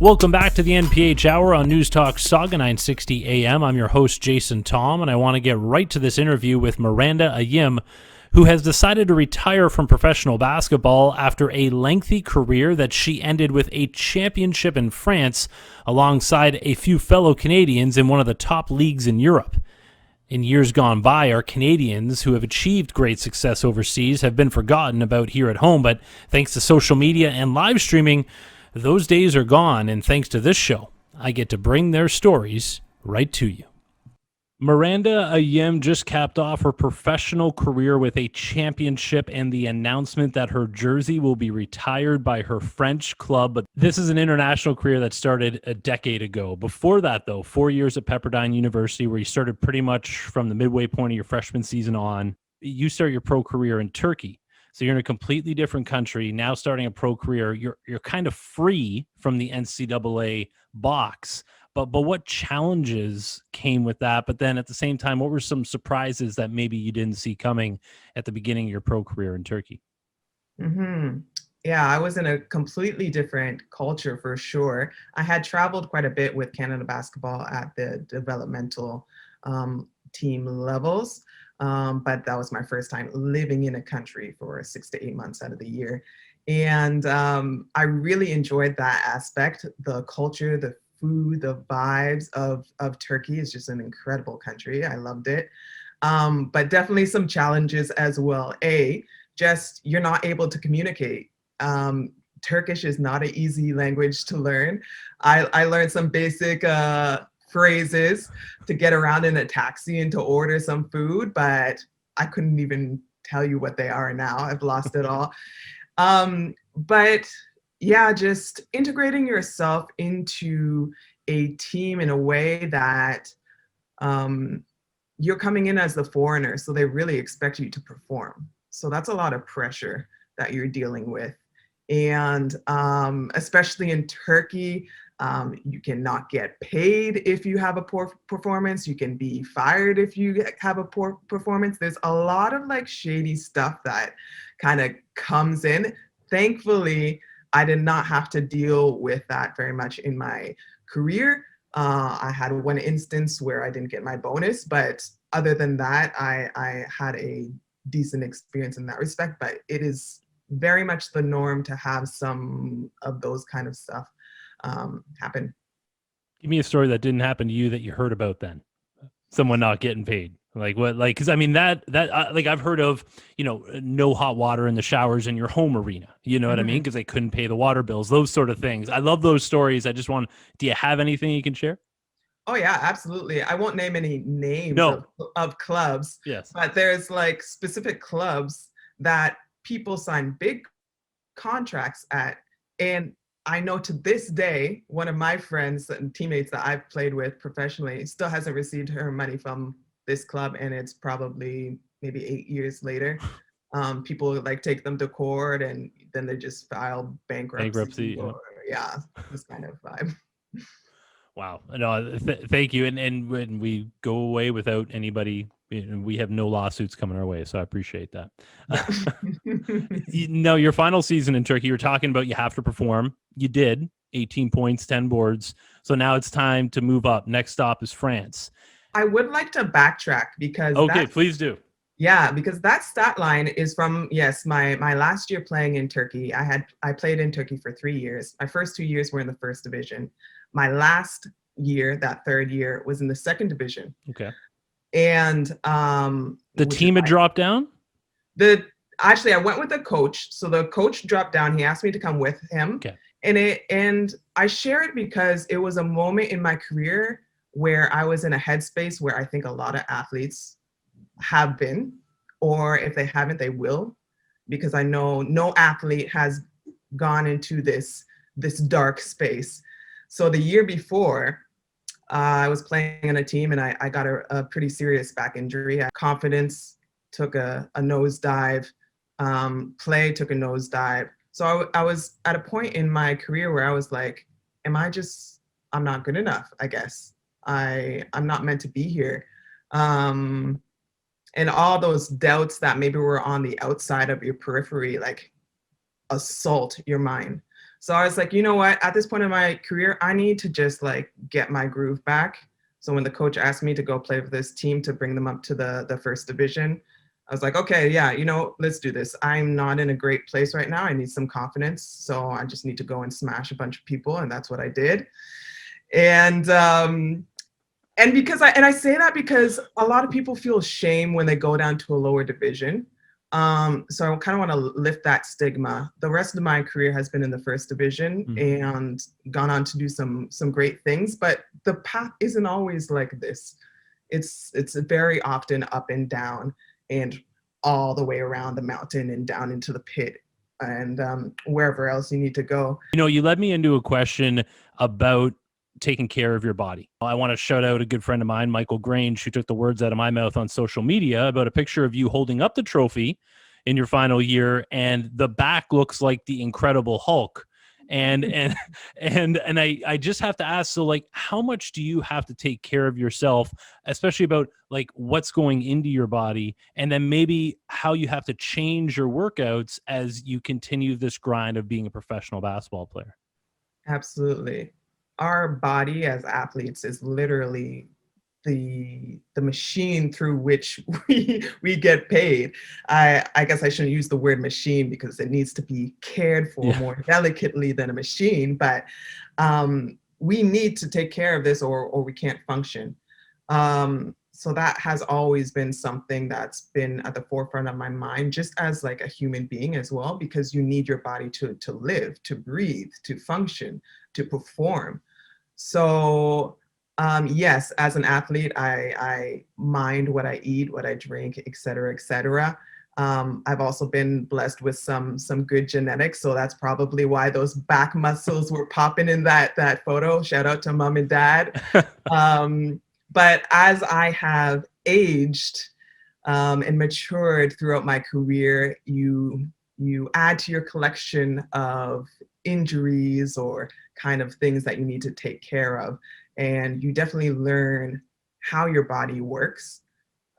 Welcome back to the NPH Hour on News Talk Saga 960 AM. I'm your host, Jason Tom, and I want to get right to this interview with Miranda Ayim, who has decided to retire from professional basketball after a lengthy career that she ended with a championship in France alongside a few fellow Canadians in one of the top leagues in Europe. In years gone by, our Canadians who have achieved great success overseas have been forgotten about here at home, but thanks to social media and live streaming, those days are gone, and thanks to this show, I get to bring their stories right to you. Miranda Ayim just capped off her professional career with a championship and the announcement that her jersey will be retired by her French club. But this is an international career that started a decade ago. Before that, though, 4 years at Pepperdine University, where you started pretty much from the midway point of your freshman season on. You start your pro career in Turkey. So you're in a completely different country, now starting a pro career. You're kind of free from the NCAA box. But what challenges came with that? But then at the same time, what were some surprises that maybe you didn't see coming at the beginning of your pro career in Turkey? Yeah, I was in a completely different culture for sure. I had traveled quite a bit with Canada basketball at the developmental team levels. But that was my first time living in a country for 6 to 8 months out of the year. And I really enjoyed that aspect. The culture, the food, the vibes of Turkey is just an incredible country. I loved it. But definitely some challenges as well. Just you're not able to communicate. Turkish is not an easy language to learn. I learned some basic phrases to get around in a taxi and to order some food, but I couldn't even tell you what they are now. I've lost it all. But yeah, just integrating yourself into a team in a way that you're coming in as the foreigner, so they really expect you to perform. So that's a lot of pressure that you're dealing with. And especially in Turkey, you cannot get paid if you have a poor performance. You can be fired if you have a poor performance. There's a lot of like shady stuff that kind of comes in. Thankfully, I did not have to deal with that very much in my career. I had one instance where I didn't get my bonus, but other than that, I had a decent experience in that respect. But it is very much the norm to have some of those kind of stuff happen. Give me a story that didn't happen to you that you heard about then. Someone not getting paid. Like what? Like, because I mean that like I've heard of, no hot water in the showers in your home arena. You know what I mean? Because they couldn't pay the water bills. Those sort of things. I love those stories. I just want. Do you have anything you can share? Oh yeah, absolutely. I won't name any names of clubs. Yes. But there's like specific clubs that people sign big contracts at, and I know to this day, one of my friends and teammates that I've played with professionally still hasn't received her money from this club, and it's probably maybe 8 years later. People like take them to court, and then they just file bankruptcy. Yeah, this kind of vibe. Wow. No, thank you. And when we go away without anybody, we have no lawsuits coming our way. So I appreciate that. Your final season in Turkey, you're talking about you have to perform. You did 18 points, 10 boards. So now it's time to move up. Next stop is France. I would like to backtrack because okay, please do. Yeah, because that stat line is from, my last year playing in Turkey. I played in Turkey for 3 years. My first 2 years were in the first division. My last year, that third year, was in the second division. Okay. And the team had dropped down? Actually, I went with the coach. So the coach dropped down. He asked me to come with him. Okay. And I share it because it was a moment in my career where I was in a headspace where I think a lot of athletes have been, or if they haven't, they will, because I know no athlete has gone into this dark space. So the year before, I was playing on a team and I got a pretty serious back injury. Confidence took a nosedive, play took a nosedive. So I was at a point in my career where I was like, I'm not good enough, I guess. I'm not meant to be here. And all those doubts that maybe were on the outside of your periphery, like assault your mind. So I was like, you know what, at this point in my career, I need to just like get my groove back. So when the coach asked me to go play with this team to bring them up to the first division, I was like, okay, yeah, let's do this. I'm not in a great place right now. I need some confidence. So I just need to go and smash a bunch of people. And that's what I did. And because I say that because a lot of people feel shame when they go down to a lower division. So I kind of want to lift that stigma. The rest of my career has been in the first division and gone on to do some great things, but the path isn't always like this. It's very often up and down and all the way around the mountain and down into the pit and wherever else you need to go. You led me into a question about taking care of your body. I want to shout out a good friend of mine, Michael Grange, who took the words out of my mouth on social media about a picture of you holding up the trophy in your final year, and the back looks like the Incredible Hulk. And I just have to ask, so like, how much do you have to take care of yourself, especially about like what's going into your body, and then maybe how you have to change your workouts as you continue this grind of being a professional basketball player? Absolutely. Our body as athletes is literally the machine through which we get paid. I guess I shouldn't use the word machine because it needs to be cared for more delicately than a machine, but we need to take care of this or we can't function. So that has always been something that's been at the forefront of my mind, just as like a human being as well, because you need your body to live, to breathe, to function, to perform. So yes, as an athlete, I mind what I eat, what I drink, et cetera, et cetera. I've also been blessed with some good genetics, so that's probably why those back muscles were popping in that photo. Shout out to mom and dad. But as I have aged and matured throughout my career, you add to your collection of injuries or kind of things that you need to take care of. And you definitely learn how your body works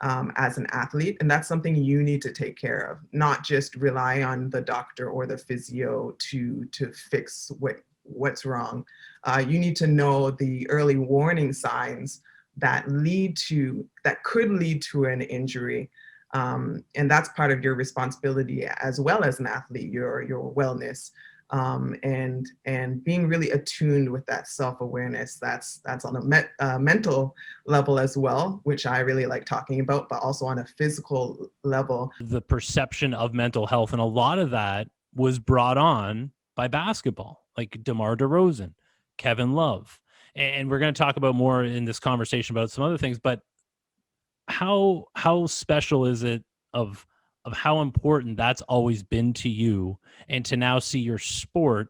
as an athlete. And that's something you need to take care of, not just rely on the doctor or the physio to fix what's wrong. You need to know the early warning signs that could lead to an injury. And that's part of your responsibility as well as an athlete, your wellness. And being really attuned with that self-awareness that's on a mental level as well, which I really like talking about, but also on a physical level. The perception of mental health, and a lot of that was brought on by basketball, like DeMar DeRozan, Kevin Love. And we're going to talk about more in this conversation about some other things, but how special is it of how important that's always been to you, and to now see your sport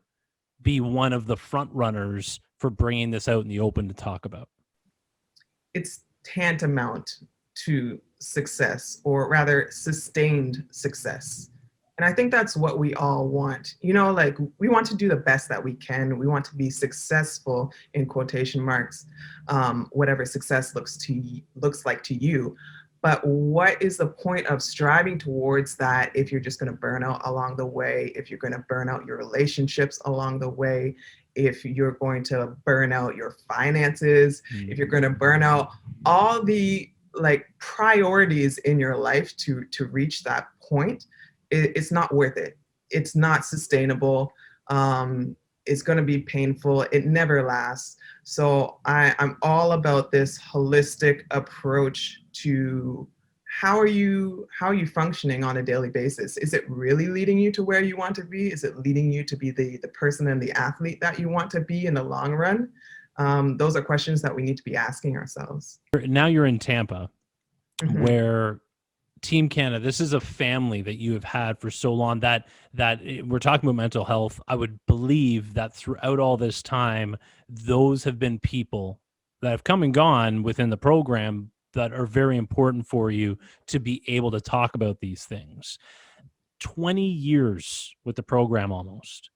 be one of the front runners for bringing this out in the open to talk about? It's tantamount to success, or rather sustained success. And I think that's what we all want. Like we want to do the best that we can. We want to be successful in quotation marks, whatever success looks like to you. But what is the point of striving towards that if you're just going to burn out along the way, if you're going to burn out your relationships along the way, if you're going to burn out your finances, if you're going to burn out all the like priorities in your life to reach that point, it's not worth it. It's not sustainable. It's going to be painful. It never lasts. So I'm all about this holistic approach to how are you functioning on a daily basis? Is it really leading you to where you want to be? Is it leading you to be the person and the athlete that you want to be in the long run? Those are questions that we need to be asking ourselves. Now you're in Tampa, where Team Canada, this is a family that you have had for so long, that we're talking about mental health. I would believe that throughout all this time, those have been people that have come and gone within the program that are very important for you to be able to talk about these things. 20 years with the program almost.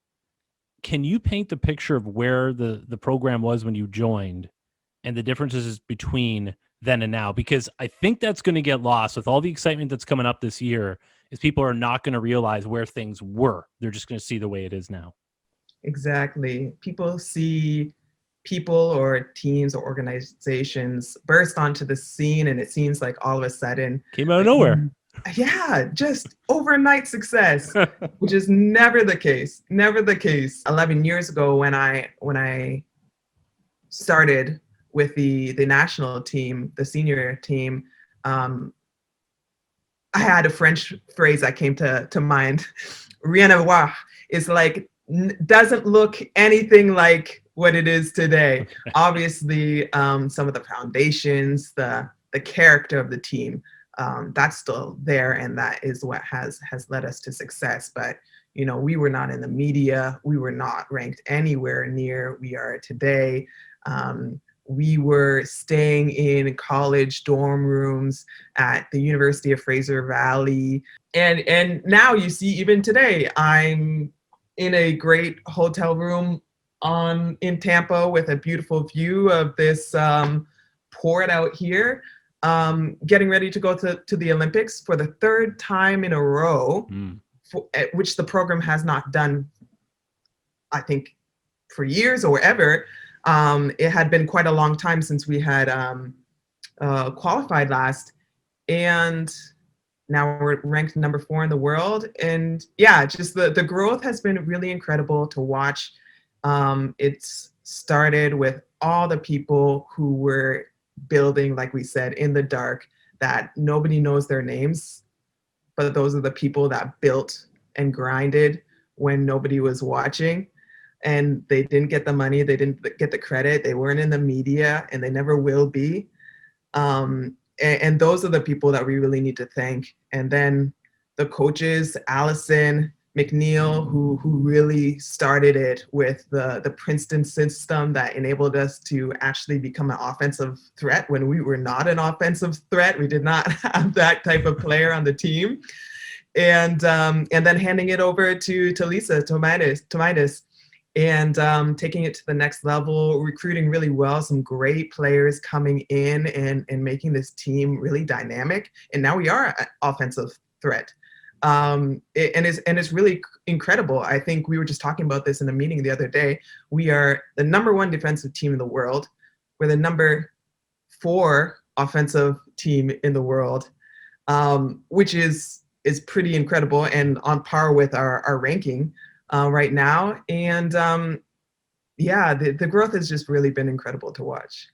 Can you paint the picture of where the program was when you joined and the differences between then and now? Because I think that's going to get lost with all the excitement that's coming up this year, is people are not going to realize where things were. They're just going to see the way it is now. Exactly. People see people or teams or organizations burst onto the scene, and it seems like all of a sudden, Came out of like, nowhere. yeah, just overnight success, which is never the case. Never the case. 11 years ago, when I started with the national team, the senior team, um, I had a French phrase that came to mind. Rien à voir is like doesn't look anything like what it is today. Obviously, some of the foundations, the character of the team, that's still there, and that is what has led us to success. But we were not in the media. We were not ranked anywhere near we are today. We were staying in college dorm rooms at the University of Fraser Valley. And now you see, even today, I'm in a great hotel room in Tampa with a beautiful view of this port out here, getting ready to go to the Olympics for the third time in a row, which the program has not done, I think, for years or ever. It had been quite a long time since we had qualified last, and now we're ranked number 4 in the world. And yeah, just the growth has been really incredible to watch. It's started with all the people who were building, like we said, in the dark, that nobody knows their names, but those are the people that built and grinded when nobody was watching. And they didn't get the money, they didn't get the credit, they weren't in the media, and they never will be. And those are the people that we really need to thank. And then the coaches, Allison McNeil, who really started it with the Princeton system that enabled us to actually become an offensive threat when we were not an offensive threat. We did not have that type of player on the team. And then handing it over to Lisa Tomaitis, and taking it to the next level, recruiting really well, some great players coming in and making this team really dynamic. And now we are an offensive threat. And it's really incredible. I think we were just talking about this in a meeting the other day. We are the number 1 defensive team in the world. We're the number 4 offensive team in the world, which is pretty incredible and on par with our ranking right now. And yeah, the growth has just really been incredible to watch.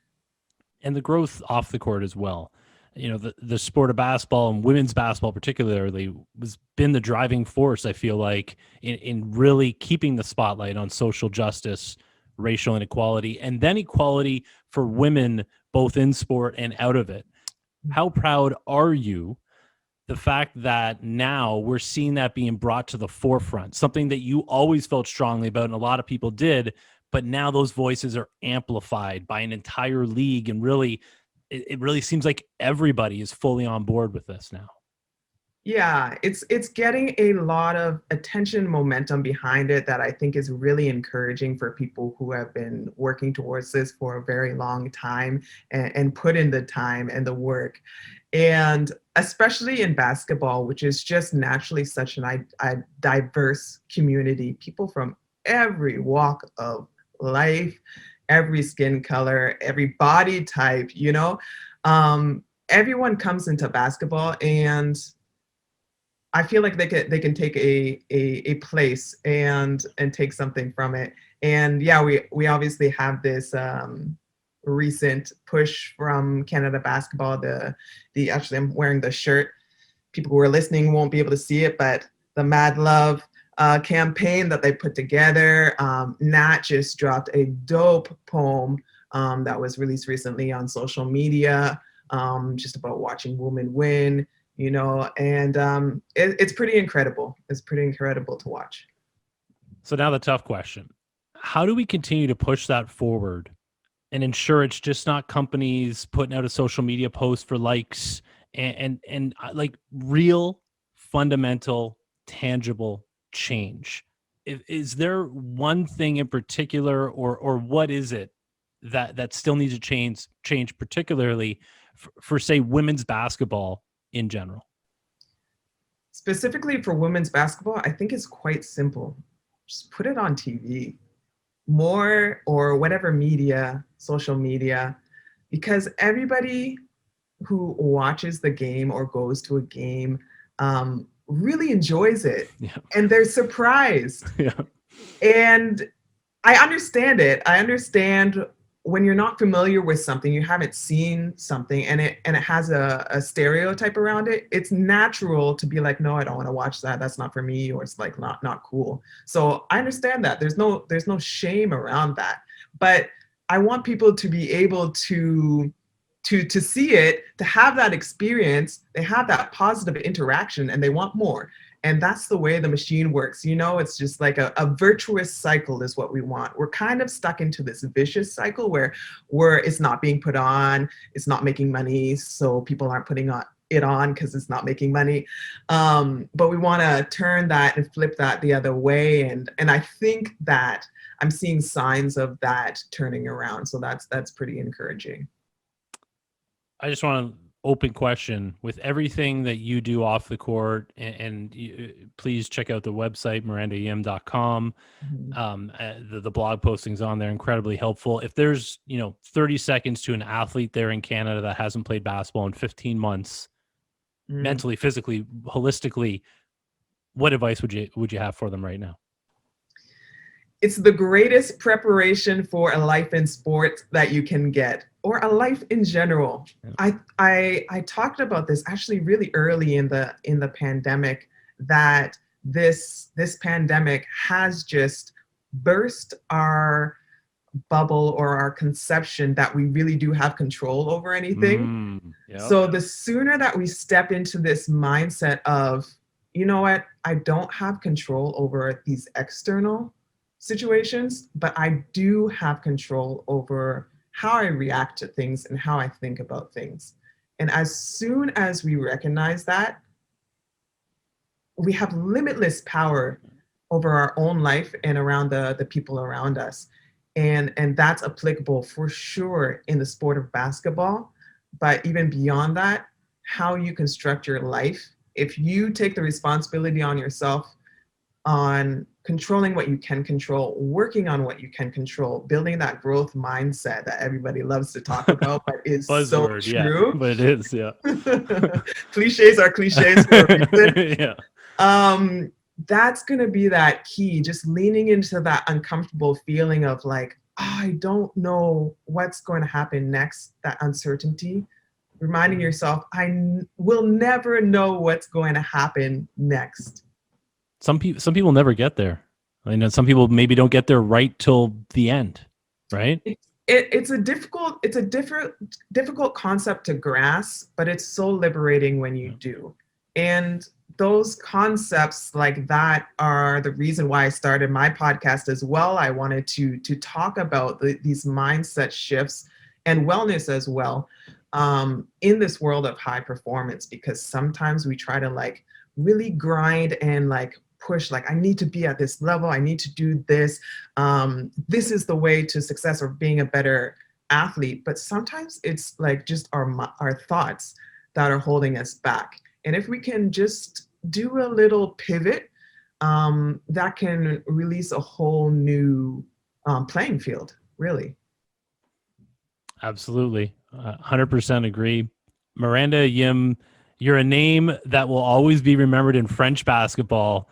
And the growth off the court as well. The sport of basketball, and women's basketball particularly, was been the driving force, I feel like, in really keeping the spotlight on social justice, racial inequality, and then equality for women, both in sport and out of it. How proud are you the fact that now we're seeing that being brought to the forefront, something that you always felt strongly about and a lot of people did, but now those voices are amplified by an entire league, and really, it really seems like everybody is fully on board with this now. Yeah, it's getting a lot of attention, momentum behind it, that I think is really encouraging for people who have been working towards this for a very long time, and put in the time and the work. And especially in basketball, which is just naturally such a diverse community, people from every walk of life, every skin color, every body type, everyone comes into basketball, and I feel like they can take a place and take something from it. And yeah, we obviously have this recent push from Canada Basketball. The actually, I'm wearing the shirt. People who are listening won't be able to see it, but the Mad Love campaign that they put together. Nat just dropped a dope poem that was released recently on social media, just about watching women win. And it's pretty incredible. It's pretty incredible to watch. So now the tough question: how do we continue to push that forward and ensure it's just not companies putting out a social media post for likes, and like real, fundamental, tangible change? Is there one thing in particular, or what is it that still needs to change particularly for say women's basketball in general? Specifically for women's basketball, I think it's quite simple. just put it on TV more, or whatever media, social media, because everybody who watches the game or goes to a game really enjoys it. Yeah. And they're surprised. Yeah. And I understand it. I understand when you're not familiar with something, you haven't seen something, and it has a stereotype around it. It's natural to be like, no, I don't want to watch that. That's not for me, or it's like not cool. So I understand that. There's no shame around that. But I want people to be able to see it, to have that experience. They have that positive interaction, and they want more. And that's the way the machine works. It's just like a virtuous cycle is what we want. We're kind of stuck into this vicious cycle where it's not being put on, it's not making money, so people aren't putting it on because it's not making money. But we want to turn that and flip that the other way. And I think that I'm seeing signs of that turning around. So that's pretty encouraging. I just want to open question with everything that you do off the court, and please check out the website, mirandaayim.com. The blog postings on there, incredibly helpful. If there's 30 seconds to an athlete there in Canada that hasn't played basketball in 15 months, mentally, physically, holistically, what advice would you have for them right now? It's the greatest preparation for a life in sports that you can get, or a life in general. Yeah. I talked about this actually really early in the pandemic, that this pandemic has just burst our bubble or our conception that we really do have control over anything. Yep. So the sooner that we step into this mindset of, you know what, I don't have control over these external situations, but I do have control over how I react to things and how I think about things. And as soon as we recognize that, we have limitless power over our own life and around the people around us. And that's applicable for sure in the sport of basketball. But even beyond that, how you construct your life, if you take the responsibility on yourself on controlling what you can control, working on what you can control, building that growth mindset that everybody loves to talk about, but is so true. Yeah, but it is, yeah. Cliches are cliches for a reason. Yeah. That's going to be that key, just leaning into that uncomfortable feeling of like, I don't know what's going to happen next, that uncertainty. Reminding yourself, I will never know what's going to happen next. Some people never get there. I know some people maybe don't get there right till the end, right? It's a difficult concept to grasp, but it's so liberating when you do. And those concepts like that are the reason why I started my podcast as well. I wanted to talk about these mindset shifts and wellness as well in this world of high performance, because sometimes we try to like really grind and like push, like I need to be at this level, I need to do this. This is the way to success or being a better athlete. But sometimes it's like just our thoughts that are holding us back. And if we can just do a little pivot, that can release a whole new playing field, really. Absolutely. 100% agree. Miranda Ayim, you're a name that will always be remembered in French basketball,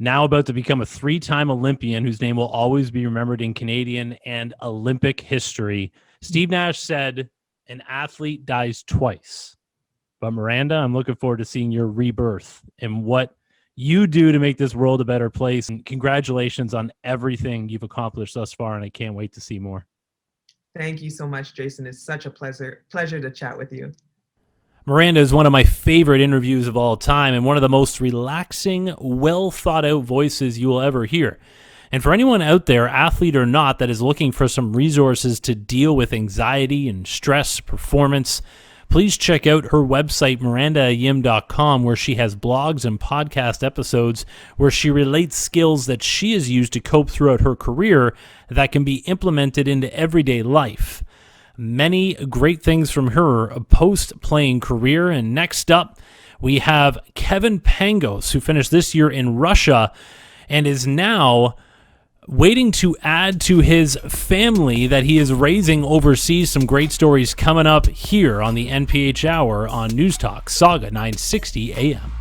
now about to become a 3-time Olympian whose name will always be remembered in Canadian and Olympic history. Steve Nash said, an athlete dies twice. But Miranda, I'm looking forward to seeing your rebirth and what you do to make this world a better place. And congratulations on everything you've accomplished thus far, and I can't wait to see more. Thank you so much, Jason. It's such a pleasure to chat with you. Miranda is one of my favorite interviews of all time and one of the most relaxing, well thought out voices you will ever hear. And for anyone out there, athlete or not, that is looking for some resources to deal with anxiety and stress, performance, please check out her website, mirandaayim.com, where she has blogs and podcast episodes where she relates skills that she has used to cope throughout her career that can be implemented into everyday life. Many great things from her post-playing career. And next up, we have Kevin Pangos, who finished this year in Russia and is now waiting to add to his family that he is raising overseas. Some great stories coming up here on the NPH Hour on News Talk Saga 960 AM.